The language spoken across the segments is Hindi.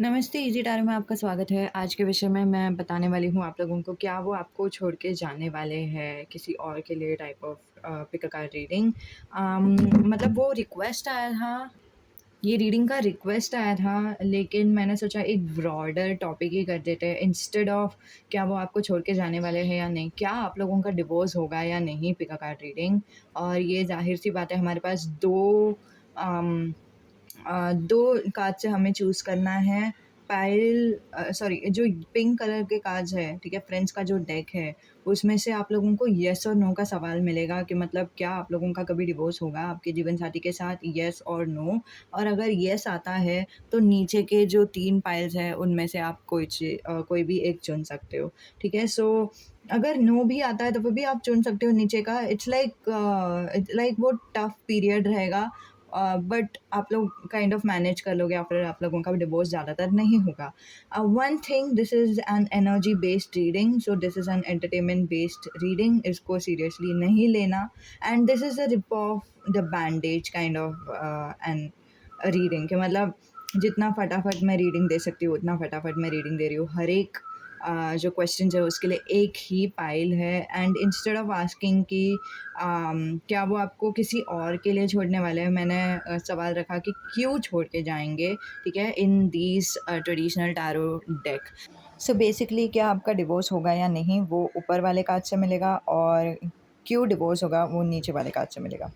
नमस्ते, इजी टाइम में आपका स्वागत है। आज के विषय में मैं बताने वाली हूँ आप लोगों को, क्या वो आपको छोड़ के जाने वाले हैं किसी और के लिए type of pick a card reading. मतलब वो रिक्वेस्ट आया था, ये रीडिंग का रिक्वेस्ट आया था, लेकिन मैंने सोचा एक ब्रॉडर टॉपिक ही कर देते हैं इंस्टेड ऑफ क्या वो आपको छोड़ के जाने वाले हैं या नहीं, क्या आप लोगों का डिवोर्स होगा या नहीं, पिक अ कार्ड रीडिंग। और ये ज़ाहिर-सी बात है, हमारे पास 2 कार्ड से हमें चूज़ करना है। सॉरी, जो पिंक कलर के कार्ड्स है, ठीक है? फ्रेंड्स का जो डेक है, उसमें से आप लोगों को येस और नो का सवाल मिलेगा कि मतलब क्या आप लोगों का कभी डिवोर्स होगा आपके जीवनसाथी के साथ, येस और नो। और अगर येस आता है, तो नीचे के जो 3 पाइल्स हैं, उनमें से आप कोई भी एक चुन सकते हो, ठीक है? सो अगर नो भी आता है, तो फिर भी आप चुन सकते हो नीचे का। इट्स लाइक वो टफ पीरियड रहेगा, बट आप लोग काइंड ऑफ मैनेज कर लोगे, या फिर आप लोगों का डिवोर्स ज़्यादातर नहीं होगा। One thing, this is an energy based reading, so this is an entertainment based reading, इसको सीरियसली नहीं लेना। And this is a rip off the bandage kind of an reading के मतलब जितना फटाफट मैं रीडिंग दे सकती हूँ उतना फटाफट मैं रीडिंग दे रही हूँ। हर एक जो क्वेश्चन है उसके लिए एक ही पाइल है। एंड इंस्टेड ऑफ आस्किंग कि क्या वो आपको किसी और के लिए छोड़ने वाले हैं, मैंने सवाल रखा कि क्यों छोड़ के जाएंगे, ठीक है, in these traditional tarot deck. So basically क्या आपका डिवोर्स होगा या नहीं वो ऊपर वाले कार्ड से मिलेगा, और क्यों डिवोर्स होगा वो नीचे वाले कार्ड से मिलेगा,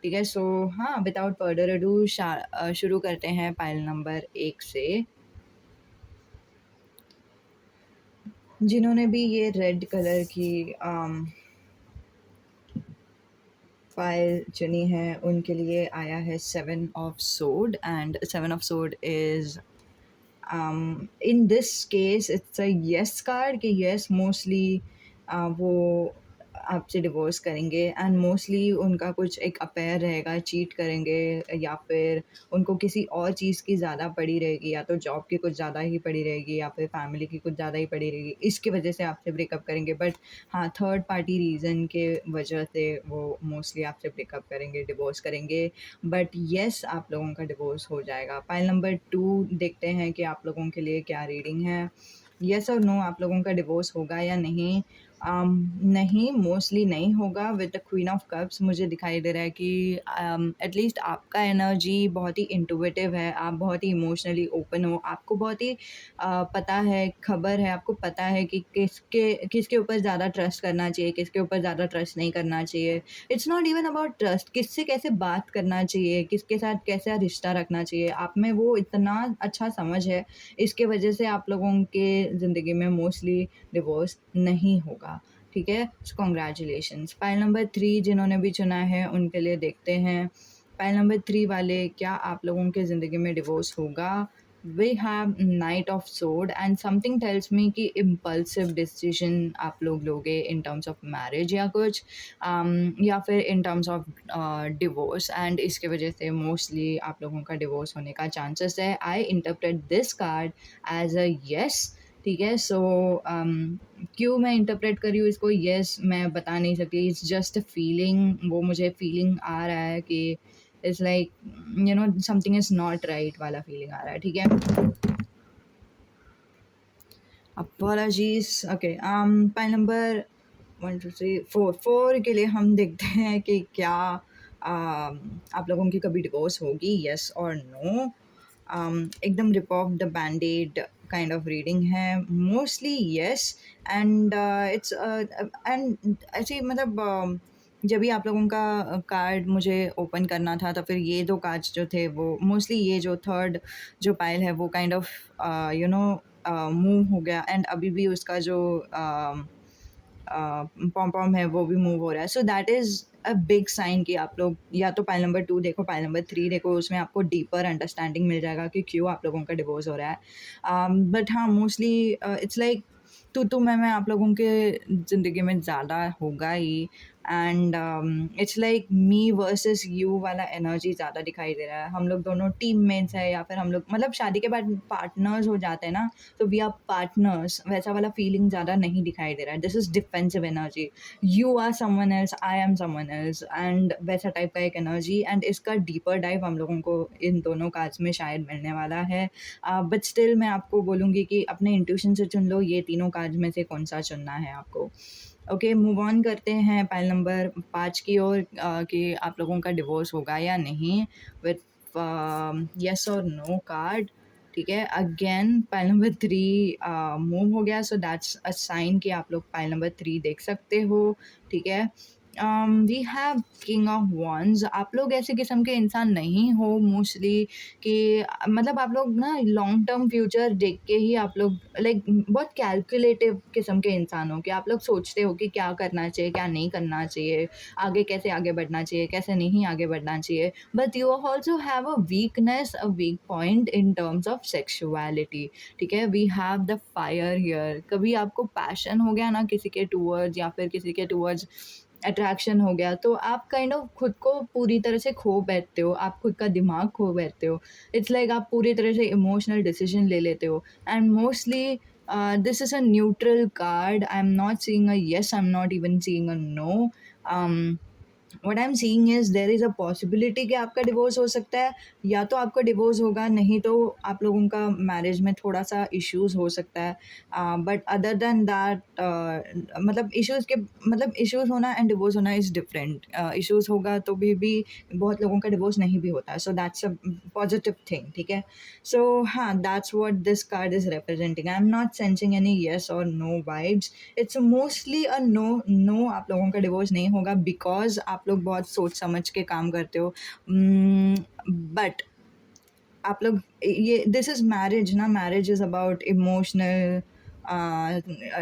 ठीक है। सो हाँ, विदाउट फर्दर अडू शुरू करते हैं पाइल नंबर 1 से। जिन्होंने भी ये रेड कलर की फाइल चुनी है, उनके लिए आया है 7 ऑफ सोड। एंड 7 ऑफ सोड is in this case it's a yes card कि yes मोस्टली वो आपसे डिवोर्स करेंगे, एंड मोस्टली उनका कुछ एक अफेयर रहेगा, चीट करेंगे, या फिर उनको किसी और चीज़ की ज़्यादा पड़ी रहेगी, या तो जॉब की कुछ ज़्यादा ही पड़ी रहेगी, या फिर फैमिली की कुछ ज़्यादा ही पड़ी रहेगी, इसकी वजह से आपसे ब्रेकअप करेंगे। बट हाँ, थर्ड पार्टी रीज़न के वजह से वो मोस्टली आपसे ब्रेकअप करेंगे, डिवोर्स करेंगे। बट येस, आप लोगों का डिवोर्स हो जाएगा। पाइल नंबर 2 देखते हैं कि आप लोगों के लिए क्या रीडिंग है। येस और नो, आप लोगों का डिवोर्स होगा या नहीं। नहीं, मोस्टली नहीं होगा। With the queen of cups मुझे दिखाई दे रहा है कि एटलीस्ट आपका एनर्जी बहुत ही इंट्यूटिव है, आप बहुत ही इमोशनली ओपन हो, आपको बहुत ही पता है, खबर है, आपको पता है कि किसके किसके ऊपर ज़्यादा ट्रस्ट करना चाहिए, किसके ऊपर ज़्यादा ट्रस्ट नहीं करना चाहिए। It's not even about trust, किससे कैसे बात करना चाहिए, किसके साथ कैसा रिश्ता रखना चाहिए, आप में वो इतना अच्छा समझ है। इसके वजह से आप लोगों के ज़िंदगी में मोस्टली डिवोर्स नहीं होगा, ठीक है। सो कॉन्ग्रेचुलेशंस। पाइल नंबर 3 जिन्होंने भी चुना है उनके लिए देखते हैं। पाइल नंबर 3 वाले, क्या आप लोगों के ज़िंदगी में डिवोर्स होगा। वी हैव नाइट ऑफ सोड, एंड समथिंग टेल्स मी कि इम्पल्सिव डिसीजन आप लोग लोगे इन टर्म्स ऑफ मैरिज या कुछ, या फिर इन टर्म्स ऑफ डिवोर्स, एंड इसके वजह से मोस्टली आप लोगों का डिवोर्स होने का चांसेस है। I interpret this card as a yes, ठीक है। सो क्यों मैं इंटरप्रेट कर रही हूँ इसको येस, मैं बता नहीं सकती, इट्स जस्ट अ फीलिंग, वो मुझे फीलिंग आ रहा है कि it's like something is not right वाला फीलिंग आ रहा है, ठीक है। Apologies, okay. पाइल नंबर 1 2 3 4 4 के लिए हम देखते हैं कि क्या आप लोगों की कभी डिवोर्स होगी, येस और नो। एकदम rip off the band-aid kind of reading है, mostly yes. And it's and ऐसे मतलब जब भी आप लोगों का कार्ड मुझे ओपन करना था, तो फिर ये 2 कार्ड्स जो थे वो मोस्टली, ये जो थर्ड जो पाइल है वो kind of you know move हो गया, एंड अभी भी उसका जो पॉम पॉम है वो भी मूव हो रहा है। So that is a big sign कि आप लोग या तो पाइल नंबर 2 देखो, पाइल नंबर 3 देखो, उसमें आपको डीपर अंडरस्टैंडिंग मिल जाएगा कि क्यों आप लोगों का डिवोर्स हो रहा है। बट हाँ, मोस्टली इट्स लाइक तू मैं आप लोगों के ज़िंदगी में ज़्यादा होगा ही। And it's like me versus you वाला एनर्जी ज़्यादा दिखाई दे रहा है। हम लोग दोनों टीममेट्स हैं या फिर हम लोग मतलब शादी के बाद पार्टनर्स हो जाते हैं ना, तो वी आर पार्टनर्स, वैसा वाला फीलिंग ज़्यादा नहीं दिखाई दे रहा है। This is defensive energy, you are someone else, I am someone else, and वैसा टाइप का एक एनर्जी। एंड इसका डीपर डाइव हम लोगों को इन दोनों कार्ड्स में शायद मिलने वाला है। बट स्टिल मैं आपको बोलूँगी कि अपने इंट्यूशन से चुन लो, ये तीनों कार्ड्स में से कौन सा चुनना है आपको। ओके, मूव ऑन करते हैं पाइल नंबर 5 की ओर, कि आप लोगों का डिवोर्स होगा या नहीं, विथ येस और नो कार्ड। ठीक है, अगेन पाइल नंबर 3 मूव हो गया, सो दैट्स अ साइन कि आप लोग पाइल नंबर 3 देख सकते हो। ठीक है, we have king of wands. आप लोग ऐसे किस्म के इंसान नहीं हो मोस्टली कि मतलब आप लोग ना लॉन्ग टर्म फ्यूचर देख के ही आप लोग लाइक बहुत कैलकुलेटिव किस्म के इंसान हो, कि आप लोग सोचते हो कि क्या करना चाहिए, क्या नहीं करना चाहिए, आगे कैसे आगे बढ़ना चाहिए, कैसे नहीं आगे बढ़ना चाहिए। But you also have a weakness, a weak point in terms of sexuality. ठीक है, we have the fire here. कभी आपको पैशन हो गया ना किसी के टूवर्ड्स, या फिर किसी के टूवर्ड्स अट्रैक्शन हो गया, तो आप काइंड ऑफ खुद को पूरी तरह से खो बैठते हो, आप खुद का दिमाग खो बैठते हो। इट्स लाइक आप पूरी तरह से इमोशनल डिसीजन ले लेते हो। And mostly this is a neutral card. I am not seeing a yes, I am not even seeing a no. What I am seeing is there is a possibility कि आपका डिवोर्स हो सकता है, या तो आपका डिवोर्स होगा, नहीं तो आप लोगों का मैरिज में थोड़ा-सा इश्यूज़ हो सकता है। बट अदर देन दैट मतलब इश्यूज़ के मतलब इश्यूज़ होना एंड डिवोर्स होना इज़ डिफरेंट। इश्यूज़ होगा तो भी बहुत लोगों का डिवोर्स नहीं भी होता है, so that's a positive thing. ठीक है? सो हाँ, that's what this card is representing. I am not sensing any yes और no vibes. It's mostly a no. No, आप लोगों का डिवोर्स नहीं होगा बिकॉज़ आप लोग बहुत सोच समझ के काम करते हो। बट आप लोग ये दिस इज़ मैरिज ना, marriage is about emotional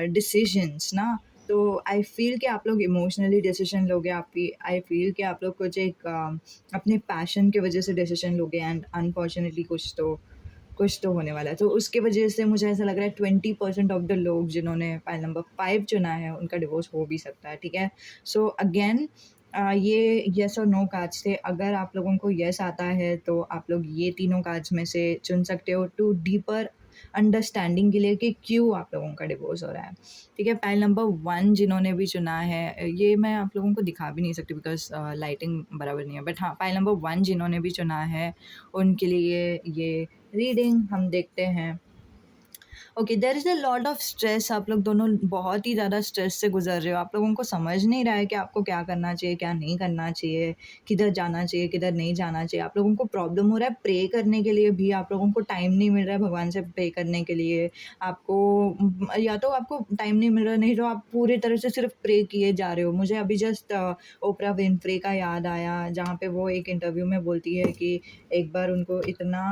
decisions ना, तो आई फ़ील कि आप लोग इमोशनली डिसीजन लोगे। आपकी आई फ़ील कि आप लोग कुछ एक अपने पैशन की वजह से डिसीजन लोगे, एंड अनफॉर्चुनेटली कुछ तो होने वाला है। तो उसकी वजह से मुझे ऐसा लग रहा है 20% ऑफ द लोग जिन्होंने पाइल नंबर 5 चुना है, उनका डिवोर्स हो भी सकता है। ठीक है? सो अगेन ये येस और नो कार्ड्स थे। अगर आप लोगों को येस आता है, तो आप लोग ये तीनों कार्ड्स में से चुन सकते हो टू डीपर अंडरस्टैंडिंग के लिए कि क्यों आप लोगों का डिवोर्स हो रहा है। ठीक है? पाइल नंबर 1 जिन्होंने भी चुना है, ये मैं आप लोगों को दिखा भी नहीं सकती बिकॉज़ लाइटिंग बराबर नहीं है। बट हाँ, पाइल नंबर 1 जिन्होंने भी चुना है, उनके लिए ये रीडिंग हम देखते हैं। Okay, there is a lot of stress. आप लोग दोनों बहुत ही ज़्यादा स्ट्रेस से गुज़र रहे हो। आप लोगों को समझ नहीं रहा है कि आपको क्या करना चाहिए, क्या नहीं करना चाहिए, किधर जाना चाहिए, किधर नहीं जाना चाहिए। आप लोगों को प्रॉब्लम हो रहा है प्रे करने के लिए भी, आप लोगों को टाइम नहीं मिल रहा है भगवान से प्रे करने के लिए। आपको या तो आपको टाइम नहीं मिल रहा, नहीं तो आप पूरी तरह से सिर्फ़ प्रे किए जा रहे हो। मुझे अभी जस्ट ओपरा विन्फ्रे का याद आया, जहाँ पे वो एक इंटरव्यू में बोलती है कि एक बार उनको इतना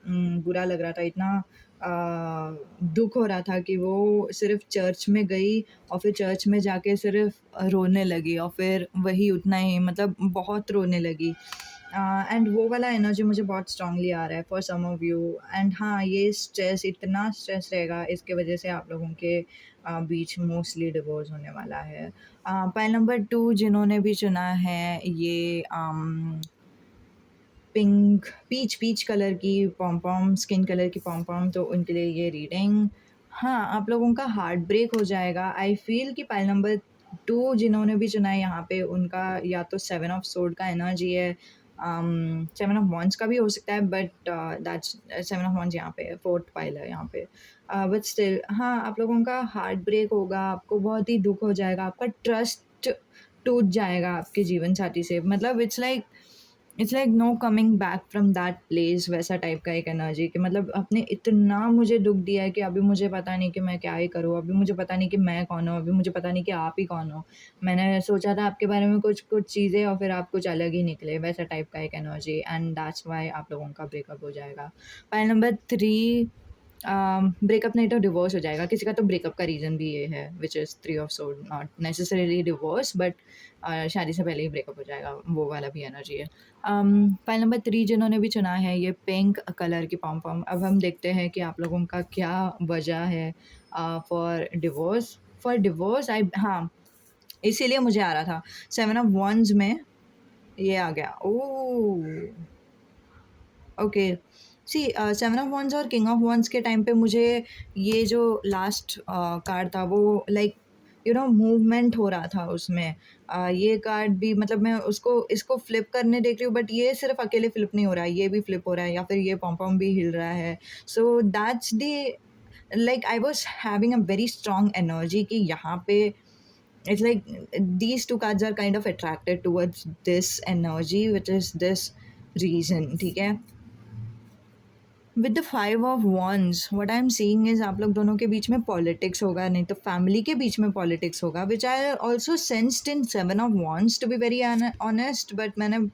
बुरा लग रहा था, इतना दुःख हो रहा था कि वो सिर्फ़ चर्च में गई, और फिर चर्च में जाके सिर्फ़ रोने लगी, और फिर वही उतना ही मतलब बहुत रोने लगी। एंड वो वाला एनर्जी मुझे बहुत स्ट्रॉन्गली आ रहा है for some of you. And हाँ, ये स्ट्रेस, इतना स्ट्रेस रहेगा, इसकी वजह से आप लोगों के बीच मोस्टली डिवोर्स होने वाला है। पाइल नंबर 2 जिन्होंने भी चुना है, ये पिंक पीच पीच कलर की पॉम-पॉम, स्किन कलर की पॉम-पॉम, तो उनके लिए ये रीडिंग। हाँ, आप लोगों का हार्ट ब्रेक हो जाएगा। आई फ़ील कि पाइल नंबर 2 जिन्होंने भी चुना है यहाँ पे, उनका या तो 7 ऑफ सोर्ड का एनर्जी है, 7 ऑफ वांड्स का भी हो सकता है, बट दैट्स 7 ऑफ वांड्स यहाँ पे है, 4th पाइल है यहाँ पे। बट स्टिल हाँ, आप लोगों का हार्ट ब्रेक होगा, आपको बहुत ही दुःख हो जाएगा, आपका ट्रस्ट टूट जाएगा आपके जीवन साथी से। मतलब it's like no coming back from that place, वैसा टाइप का एक एनर्जी कि मतलब आपने इतना मुझे दुःख दिया है कि अभी मुझे पता नहीं कि मैं क्या ही करूँ, अभी मुझे पता नहीं कि मैं कौन हूँ, अभी मुझे पता नहीं कि आप ही कौन हो। मैंने सोचा था आपके बारे में कुछ चीज़ें, और फिर आप कुछ अलग ही निकले, वैसा टाइप का एक एनर्जी, एंड दैट्स व्हाई आप लोगों का ब्रेकअप हो जाएगा। पाइल नंबर 3, ब्रेकअप नहीं तो डिवोर्स हो जाएगा। किसी का तो ब्रेकअप का रीज़न भी ये है, which is 3 of sword, not necessarily divorce, but शादी से पहले ही ब्रेकअप हो जाएगा, वो वाला भी एनर्जी है। फाइल नंबर 3 जिन्होंने भी चुना है, ये पिंक कलर की पॉम-पॉम। अब हम देखते हैं कि आप लोगों का क्या वजह है फॉर डिवोर्स। फॉर डिवोर्स आई हाँ, इसीलिए मुझे आ रहा था। 7 ऑफ वॉन्ड्स में ये आ गया। ओह! ओके। सी 7 ऑफ वॉन्ड्स और किंग ऑफ वॉन्ड्स के टाइम पे मुझे ये जो लास्ट कार्ड था वो लाइक मूवमेंट हो रहा था उसमें। ये कार्ड भी मतलब मैं उसको इसको फ्लिप करने देख रही हूँ, बट ये सिर्फ अकेले फ्लिप नहीं हो रहा है, ये भी फ्लिप हो रहा है या फिर ये पॉम-पॉम भी हिल रहा है। So that's the like I was having a very strong energy कि यहाँ पे it's like these two cards are kind of attracted towards this energy, which is this reason, ठीक है। With the 5 of wands what I am seeing is आप लोग दोनों के बीच में पॉलिटिक्स होगा, नहीं तो फैमिली के बीच में पॉलिटिक्स होगा, which I also sensed in 7 of wands to be very honest. But मैंने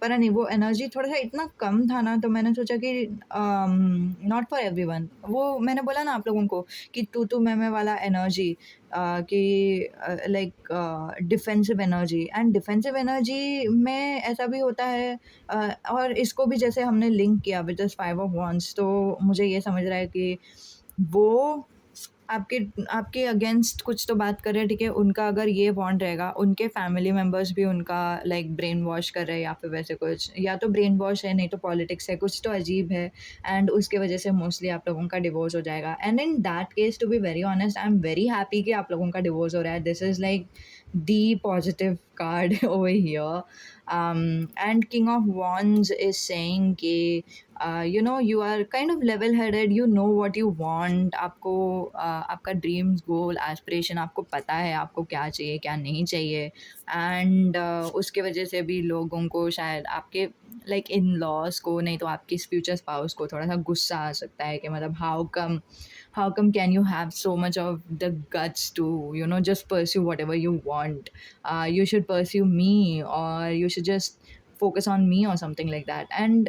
पता नहीं वो एनर्जी थोड़ा सा इतना कम था ना, तो मैंने सोचा कि नॉट फॉर एवरीवन। वो मैंने बोला ना आप लोगों को कि तू मैं वाला एनर्जी, कि like defensive energy, and defensive energy में ऐसा भी होता है। और इसको भी जैसे हमने लिंक किया विद दिस 5 ऑफ वॉन्ड्स, तो मुझे ये समझ रहा है कि वो आपके आपके अगेंस्ट कुछ तो बात कर रहे हैं, ठीक है। उनका अगर ये बॉन्ड रहेगा, उनके फैमिली मेंबर्स भी उनका लाइक ब्रेन वॉश कर रहे हैं या फिर वैसे कुछ, या तो ब्रेन वॉश है नहीं तो पॉलिटिक्स है, कुछ तो अजीब है। एंड उसके वजह से मोस्टली आप लोगों का डिवोर्स हो जाएगा। And in that case to be very honest, I am very happy कि आप लोगों का डिवोर्स हो रहा है। This is like the positive card over here. And king of wands is saying कि you are kind of level headed, you know what you want। आपको आपका ड्रीम्स गोल एस्पिरेशन आपको पता है आपको क्या चाहिए क्या नहीं चाहिए। एंड उसके वजह से भी लोगों को शायद आपके लाइक इन लॉज को, नहीं तो आपकी फ्यूचर स्पाउस को थोड़ा सा गुस्सा आ सकता है कि मतलब how come can you have so much of the guts to just pursue whatever you want। You should pursue me, or you should just focus on me or something like that। And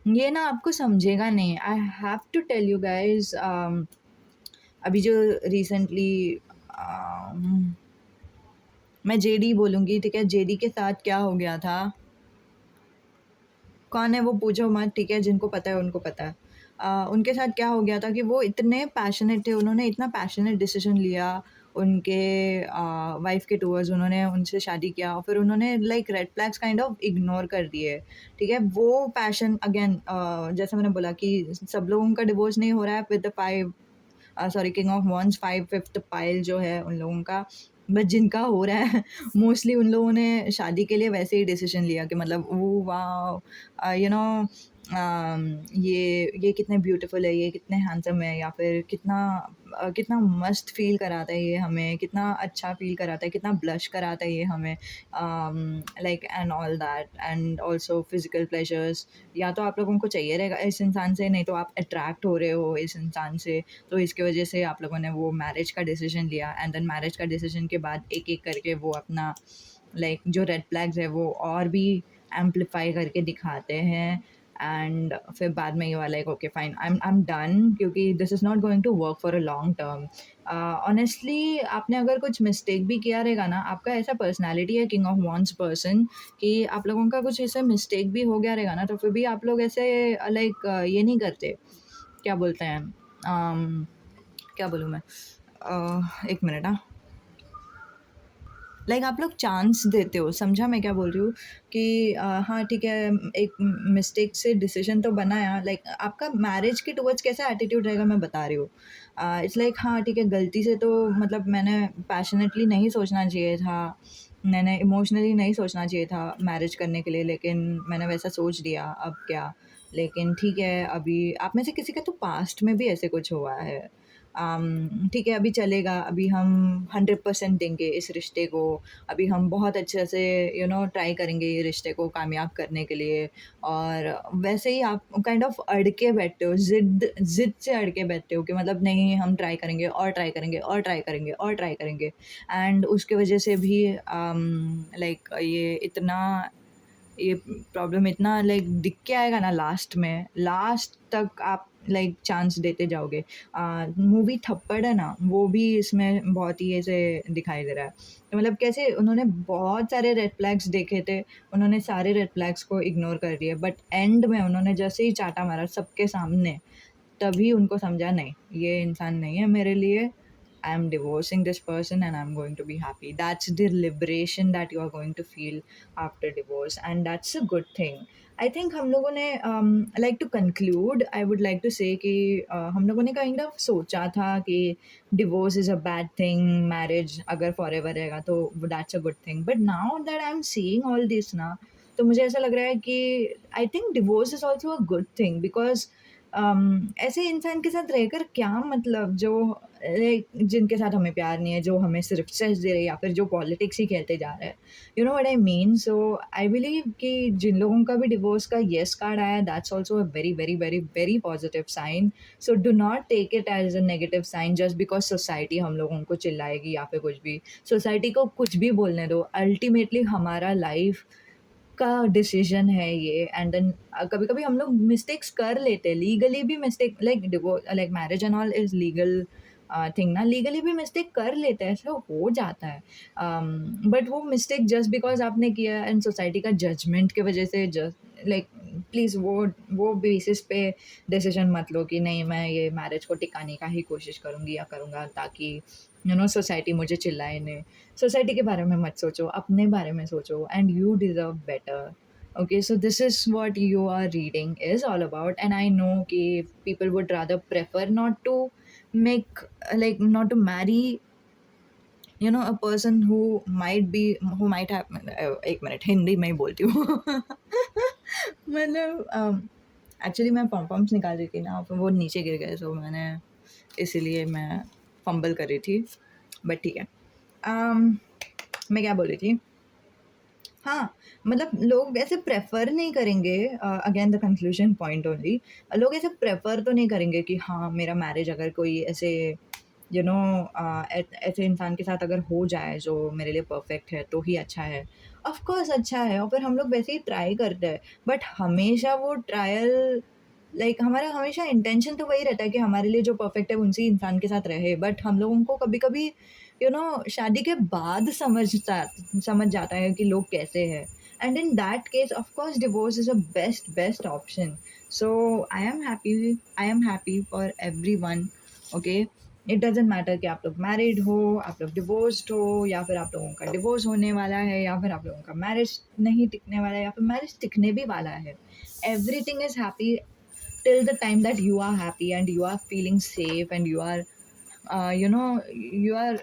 ये ना आपको समझेगा नहीं। I have to tell you guys, अभी जो रिसेंटली मैं जेडी बोलूँगी, ठीक है। जेडी के साथ क्या हो गया था, कौन है वो पूछो मत, ठीक है। जिनको पता है उनको पता है। उनके साथ क्या हो गया था कि वो इतने पैशनेट थे, उन्होंने इतना पैशनेट डिसीजन लिया उनके वाइफ के टूवर्ड्स, उन्होंने उनसे शादी किया और फिर उन्होंने like red flags kind of ignore कर दिए, ठीक है। वो पैशन अगेन, जैसे मैंने बोला कि सब लोगों का डिवोर्स नहीं हो रहा है with the 5, sorry king of wands 5th pile जो है उन लोगों का। बट जिनका हो रहा है मोस्टली उन लोगों ने शादी के लिए वैसे ही डिसीजन लिया कि मतलब वो वाह ये कितने ब्यूटीफुल है, ये कितने हैंडसम है, या फिर कितना मस्त फील कराता है ये हमें, कितना अच्छा फील कराता है, कितना ब्लश कराता है ये हमें, like and all that. And also physical pleasures या तो आप लोगों को चाहिए रहेगा इस इंसान से, नहीं तो आप अट्रैक्ट हो रहे हो इस इंसान से। तो इसकी वजह से आप लोगों ने वो मैरिज का डिसीजन लिया, एंड देन मैरिज का डिसीजन के बाद एक एक करके वो अपना लाइक जो रेड फ्लैग्स है वो और भी एम्पलीफाई करके दिखाते हैं। एंड फिर बाद में ये वाला like okay fine, I am done, क्योंकि this is not going to work for a long term. Honestly आपने अगर कुछ मिस्टेक भी किया रहेगा ना, आपका ऐसा पर्सनैलिटी है किंग ऑफ वॉन्ड्स पर्सन कि आप लोगों का कुछ ऐसा मिस्टेक भी हो गया रहेगा ना, तो फिर भी आप लोग ऐसे लाइक ये नहीं करते, क्या बोलते हैं, क्या बोलूँ मैं, एक मिनट। हाँ, लाइक आप लोग चांस देते हो, समझा मैं क्या बोल रही हूँ कि हाँ ठीक है, एक मिस्टेक से डिसीजन तो बनाया, लाइक आपका मैरिज के टुवर्ड्स कैसा एटीट्यूड रहेगा मैं बता रही हूँ। इट्स लाइक हाँ ठीक है, गलती से तो मतलब मैंने पैशनेटली नहीं सोचना चाहिए था, मैंने इमोशनली नहीं सोचना चाहिए था मैरिज करने के लिए, लेकिन मैंने वैसा सोच लिया, अब क्या। लेकिन ठीक है, अभी आप में से किसी का तो पास्ट में भी ऐसे कुछ हुआ है। ठीक है, अभी चलेगा, अभी हम 100% देंगे इस रिश्ते को, अभी हम बहुत अच्छे से ट्राई करेंगे ये रिश्ते को कामयाब करने के लिए। और वैसे ही आप काइंड ऑफ अड़ के बैठते हो, ज़िद से अड़ के बैठते हो कि मतलब नहीं, हम ट्राई करेंगे और ट्राई करेंगे और ट्राई करेंगे और ट्राई करेंगे। एंड उसके वजह से भी लाइक ये प्रॉब्लम इतना लाइक दिख के आएगा ना, लास्ट तक आप लाइक चांस देते जाओगे। मूवी थप्पड़ है ना, वो भी इसमें बहुत ही ऐसे दिखाई दे रहा है। तो मतलब कैसे उन्होंने बहुत सारे रेड फ्लैग्स देखे थे, उन्होंने सारे रेड फ्लैग्स को इग्नोर कर दिए, बट एंड में उन्होंने जैसे ही चाटा मारा सबके सामने, तभी उनको समझा नहीं, ये इंसान नहीं है मेरे लिए। I'm divorcing this person and I'm going to be happy. That's the liberation that you are going to feel after divorce, and that's a good thing. I think हम लोगों ने like to conclude I would like to say कि हम लोगों ने काइंड ऑफ सोचा था कि divorce is a bad thing, marriage अगर फॉर एवर रहेगा तो that's a good thing, but now that I am seeing all this ना, तो मुझे ऐसा लग रहा है कि I think divorce is also a good thing, because ऐसे इंसान के साथ रहकर क्या मतलब, जो लाइक जिनके साथ हमें प्यार नहीं है, जो हमें सिर्फ स्ट्रेस दे रहे हैं, या फिर जो पॉलिटिक्स ही खेलते जा रहे हैं, you know what I mean. So I believe कि जिन लोगों का भी डिवोर्स का येस कार्ड आया, that's also a very very very very positive sign. So do not take it as a negative sign just because society हम लोगों को चिल्लाएगी या फिर कुछ भी. सोसाइटी को कुछ भी बोलने दो, अल्टीमेटली हमारा लाइफ का डिसीजन है ये. एंड देन कभी कभी हम लोग मिस्टेक्स कर लेते हैं, लीगली भी mistake, like divorce like marriage and all is legal thing ना, लीगली भी मिस्टेक कर लेते हैं, ऐसा हो जाता है. बट वो मिस्टेक जस्ट बिकॉज आपने किया एंड सोसाइटी का जजमेंट के वजह से, जस्ट लाइक प्लीज़ वो बेसिस पे डिसीजन मत लो कि नहीं मैं ये मैरिज को टिकाने का ही कोशिश करूँगी या करूँगा, ताकि यू नो सोसाइटी मुझे चिल्लाए नहीं. सोसाइटी के बारे में मत सोचो, अपने बारे में सोचो, and you deserve better. Okay, so this is what you are reading is all about, and I know कि people would rather prefer not to make, like not to marry, you know, a person who might have एक मिनट हिंदी में ही बोलती हूँ. मतलब एक्चुअली मैं पॉम पॉम्स निकाल रही थी ना, फिर वो नीचे गिर गए, तो मैंने इसीलिए मैं फंबल कर रही थी, बट ठीक है. मैं क्या बोल रही थी, हाँ, मतलब लोग ऐसे प्रेफ़र नहीं करेंगे, again the conclusion point only, लोग ऐसे प्रेफ़र तो नहीं करेंगे कि हाँ, मेरा मैरिज अगर कोई ऐसे यू नो ऐसे इंसान के साथ अगर हो जाए जो मेरे लिए परफ़ेक्ट है, तो ही अच्छा है. ऑफ़ कोर्स अच्छा है, और फिर हम लोग वैसे ही ट्राई करते हैं, बट हमेशा वो ट्रायल, लाइक हमारा हमेशा इंटेंशन तो वही रहता है कि हमारे लिए जो परफ़ेक्ट है उसी इंसान के साथ रहे, बट हम लोगों को कभी-कभी यू नो शादी के बाद समझ जाता है कि लोग कैसे हैं. And in that case of course divorce is a best option. So I am happy for everyone. Okay, it doesn't matter कि आप लोग मैरिड हो, आप लोग डिवोर्स्ड हो, या फिर आप लोगों का डिवोर्स होने वाला है, या फिर आप लोगों का मैरिज नहीं टिकने वाला है, या फिर मैरिज टिकने भी वाला है. Everything is happy till the time that you are happy and you are feeling safe and you are you know you are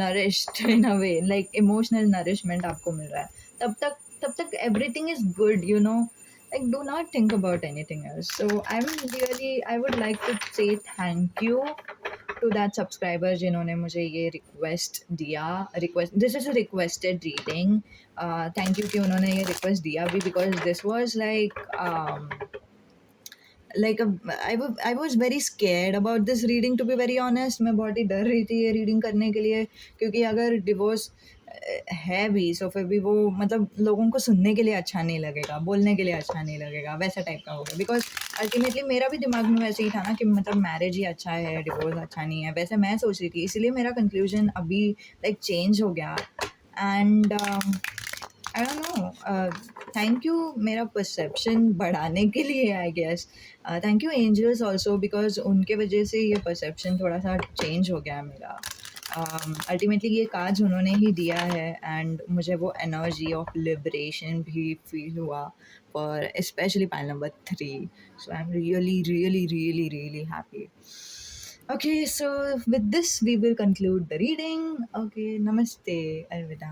nourished in a way, like emotional nourishment आपको मिल रहा है, तब तक everything is good, you know. Like do not think about anything else. So I would like to say thank you to that subscriber जिन्होंने मुझे ये request, this is a requested reading. Thank you कि उन्होंने ये रिक्वेस्ट दिया भी, because this was like I was very scared about this reading, to be very honest. मैं बहुत ही डर रही थी ये रीडिंग करने के लिए, क्योंकि अगर डिवोर्स है भी, सो फिर भी वो मतलब लोगों को सुनने के लिए अच्छा नहीं लगेगा, बोलने के लिए अच्छा नहीं लगेगा, वैसा टाइप का होगा. बिकॉज अल्टीमेटली मेरा भी दिमाग में वैसे ही था ना कि मतलब मैरिज ही अच्छा है, डिवोर्स अच्छा नहीं है, वैसे मैं सोच रही थी. इसलिए मेरा कंक्लूजन अभी लाइक चेंज हो गया. And I don't know, thank you मेरा परसेप्शन बढ़ाने के लिए, I guess. Thank you angels also, because उनके वजह से ये परसेप्शन थोड़ा सा चेंज हो गया मेरा. अल्टीमेटली ये काज उन्होंने ही दिया है, एंड मुझे वो एनर्जी ऑफ लिबरेशन भी फील हुआ for specially pile number 3. So I am really really really really happy. Okay, so with this we will conclude the reading. Okay, namaste, alvida.